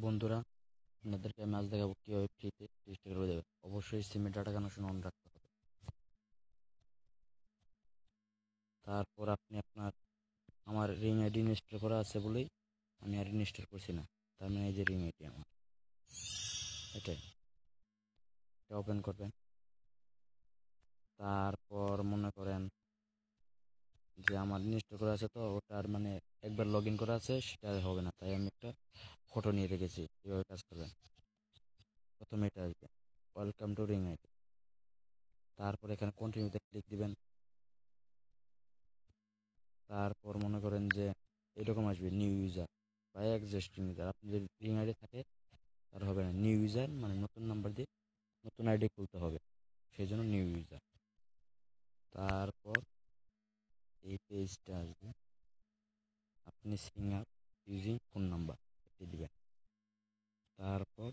বন্ধুরা, আপনাদেরকে আমি আজ দেখাবো কীভাবে ফ্রিতে 30 টাকা করে দেবে। অবশ্যই সিমের ডাটা কানেকশন অন রাখতে হবে। তারপর আপনি আমার রিং আইডি ইনস্টল করা আছে বলেই আমি আর ইনস্টল করছি না। তার মানে এই যে রিং আইডি আমার, এটাই, এটা ওপেন করবেন। তারপর মনে করেন যে আমার ইনস্টল করা আছে, তো ওটার মানে একবার লগ ইন করা আছে, সেটা আর হবে না, তাই আমি একটা ফটো নিয়ে রেখেছি। কীভাবে কাজ করবেন, প্রথমে এটা আসবে, ওয়েলকাম টু রিং আইডি। তারপর এখানে কন্টিনিউতে ক্লিক দিবেন। তারপর মনে করেন যে এরকম আসবে নিউ ইউজার বা এক্সিস্টিং ইউজার। আপনি যদি রিং আইডি থাকে তার হবে না, নিউ ইউজার মানে নতুন নাম্বার দিয়ে নতুন আইডি খুলতে হবে, সেই জন্য নিউ ইউজার। তারপর এই পেজটা আসবে, আপনি Singh up using phone number এটি দিবেন। তারপর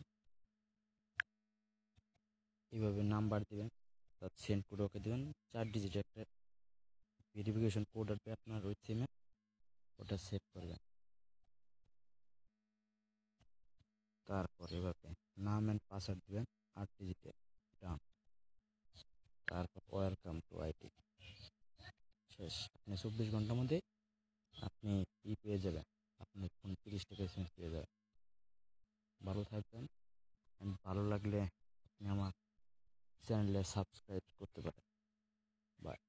এইভাবে নাম্বার দিবেন, তার সেন্ড কোড ওকে দিবেন। 4 ডিজিট একটা ভেরিফিকেশন কোড আসবে আপনার ওই সিমে, ওটা সেভ করবেন। তারপর এভাবে নাম অ্যান্ড পাসওয়ার্ড দিবেন 8 ডিজিটে, ডান। তারপর ওয়েলকাম টু আইডি, শেষ। আপনি 24 ঘন্টার মধ্যে আপনি পেয়ে যাবেন, আপনি ফোন 30 টাকা এসএমএস পেয়ে যাবেন। ভালো থাকবেন, ভালো লাগলে আপনি আমার চ্যানেলে সাবস্ক্রাইব করতে পারেন। বাই।